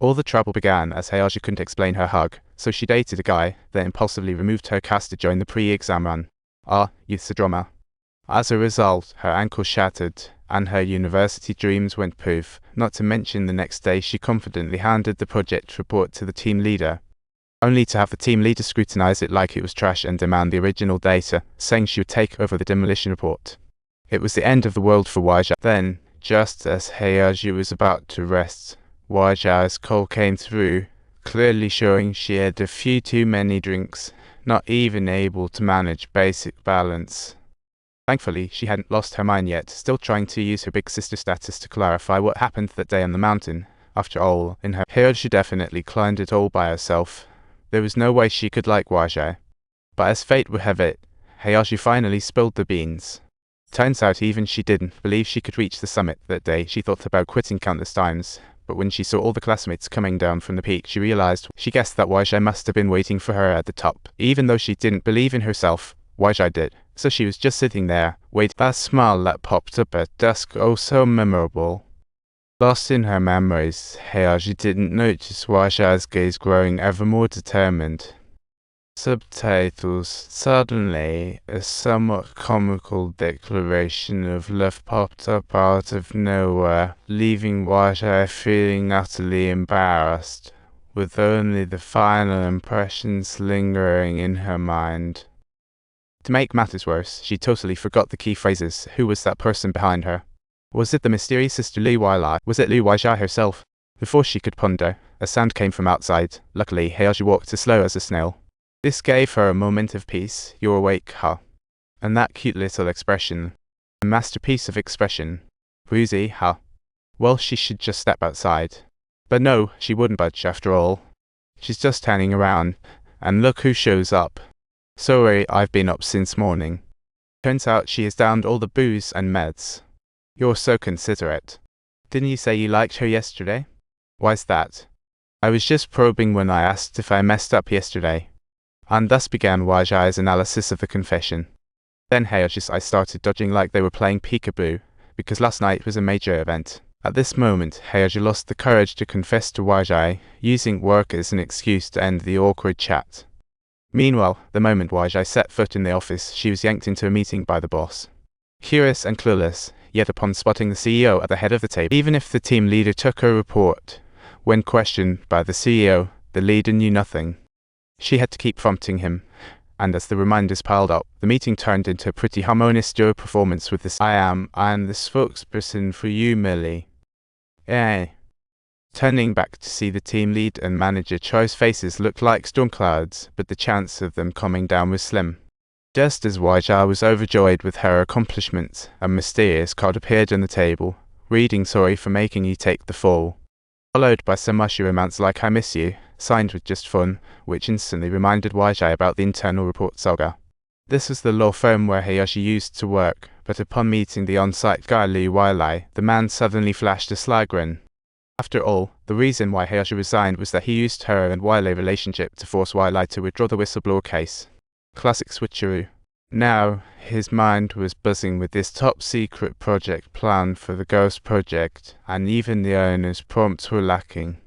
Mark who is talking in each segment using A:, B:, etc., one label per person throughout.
A: All the trouble began as Haozhu couldn't explain her hug, so she dated a guy, then impulsively removed her cast to join the pre-exam run. Youth's a drama. As a result, her ankle shattered, and her university dreams went poof, not to mention the next day she confidently handed the project report to the team leader, only to have the team leader scrutinize it like it was trash and demand the original data, saying she would take over the demolition report. It was the end of the world for Weizhi. Then, just as Haozhu was about to rest, Weizhi's call came through, clearly showing she had a few too many drinks, not even able to manage basic balance. Thankfully, she hadn't lost her mind yet, still trying to use her big sister status to clarify what happened that day on the mountain. After all, in her head she definitely climbed it all by herself. There was no way she could like Weizhi. But as fate would have it, Haozhu finally spilled the beans. Turns out even she didn't believe she could reach the summit that day. She thought about quitting countless times, but when she saw all the classmates coming down from the peak, she guessed that Weizhi must have been waiting for her at the top. Even though she didn't believe in herself, Weizhi did, so she was just sitting there, waiting. That smile that popped up at dusk, oh so memorable. Lost in her memories, Haozhu didn't notice Weizhi's gaze growing ever more determined. Subtitles. Suddenly, a somewhat comical declaration of love popped up out of nowhere, leaving Weizhi feeling utterly embarrassed, with only the final impressions lingering in her mind. To make matters worse, she totally forgot the key phrases. Who was that person behind her? Was it the mysterious sister Lu Weili? Was it Lu Weizhi herself? Before she could ponder, a sound came from outside. Luckily, Haozhu walked as slow as a snail. This gave her a moment of peace. You're awake, huh? And that cute little expression. A masterpiece of expression. Weizhi, huh? Well, she should just step outside. But no, she wouldn't budge after all. She's just turning around, and look who shows up. Sorry, I've been up since morning. Turns out she has downed all the booze and meds. You're so considerate. Didn't you say you liked her yesterday? Why's that? I was just probing when I asked if I messed up yesterday. And thus began Weizhi's analysis of the confession. Then Haozhu's eyes started dodging like they were playing peekaboo, because last night was a major event. At this moment, Haozhu lost the courage to confess to Weizhi, using work as an excuse to end the awkward chat. Meanwhile, the moment Weizhi set foot in the office, she was yanked into a meeting by the boss. Curious and clueless, yet upon spotting the CEO at the head of the table, even if the team leader took her report, when questioned by the CEO, the leader knew nothing. She had to keep prompting him, and as the reminders piled up, the meeting turned into a pretty harmonious duo performance with this I am the spokesperson for you, Millie. Turning back to see the team lead and manager Choi's faces looked like storm clouds, but the chance of them coming down was slim. Just as Weizhi was overjoyed with her accomplishments, a mysterious card appeared on the table, reading sorry for making you take the fall, followed by some mushy amounts like I miss you, signed with just fun, which instantly reminded Weizhi about the internal report saga. This was the law firm where Haozhu used to work, but upon meeting the on-site guy Lu Weili, the man suddenly flashed a sly grin. After all, the reason why Haozhu resigned was that he used her and Weili's relationship to force Weili to withdraw the whistleblower case. Classic switcheroo. Now, his mind was buzzing with this top-secret project plan for the Ghost Project, and even the owner's prompts were lacking.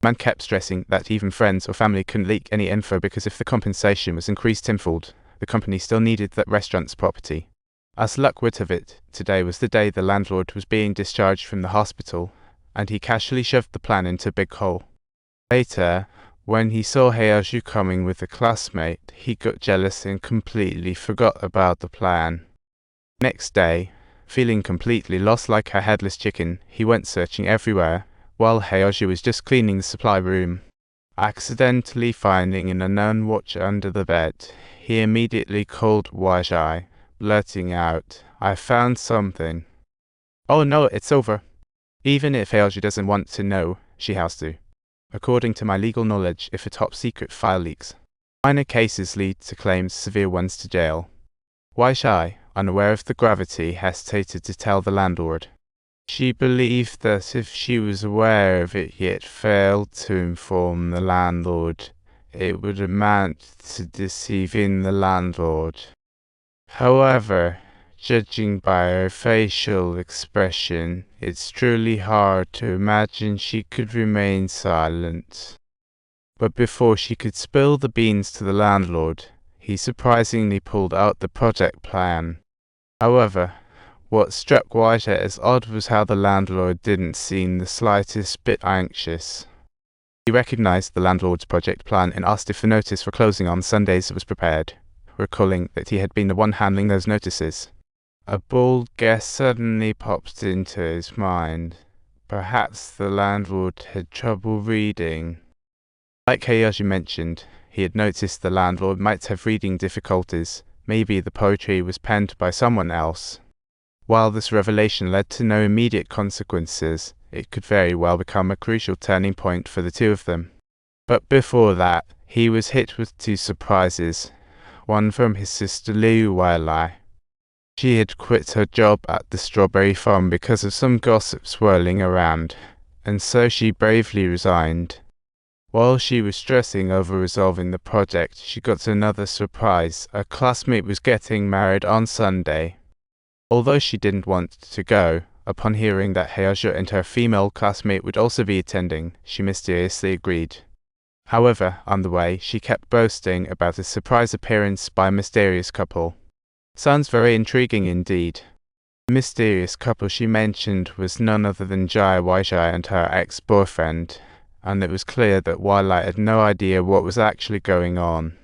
A: Man kept stressing that even friends or family couldn't leak any info because if the compensation was increased tenfold, the company still needed that restaurant's property. As luck would have it, today was the day the landlord was being discharged from the hospital, and he casually shoved the plan into a big hole. Later, when he saw Haozhu coming with a classmate, he got jealous and completely forgot about the plan. Next day, feeling completely lost like a headless chicken, he went searching everywhere, while Haozhu was just cleaning the supply room. Accidentally finding an unknown watch under the bed, he immediately called Weizhi, blurting out, I found something. Oh no, it's over. Even if Haozhu doesn't want to know, she has to. According to my legal knowledge, if a top-secret file leaks, minor cases lead to claims, severe ones to jail. Weizhi, unaware of the gravity, hesitated to tell the landlord. She believed that if she was aware of it yet failed to inform the landlord, it would amount to deceiving the landlord. However, Judging by her facial expression, it's truly hard to imagine she could remain silent. But before she could spill the beans to the landlord, he surprisingly pulled out the project plan. However, what struck Weizhi as odd was how the landlord didn't seem the slightest bit anxious. He recognized the landlord's project plan and asked if a notice for closing on Sundays was prepared, recalling that he had been the one handling those notices. A bold guess suddenly popped into his mind. Perhaps the landlord had trouble reading. Like Haozhu mentioned, he had noticed the landlord might have reading difficulties. Maybe the poetry was penned by someone else. While this revelation led to no immediate consequences, it could very well become a crucial turning point for the two of them. But before that, he was hit with two surprises, one from his sister Weizhi. She had quit her job at the strawberry farm because of some gossip swirling around, and so she bravely resigned. While she was stressing over resolving the project, she got another surprise. A classmate was getting married on Sunday. Although she didn't want to go, upon hearing that Haozhu and her female classmate would also be attending, she mysteriously agreed. However, on the way, she kept boasting about a surprise appearance by a mysterious couple. Sounds very intriguing indeed. The mysterious couple she mentioned was none other than Weizhi and her ex-boyfriend, and it was clear that Weizhi had no idea what was actually going on.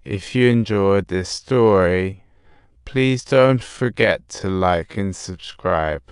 A: If you enjoyed this story, please don't forget to like and subscribe.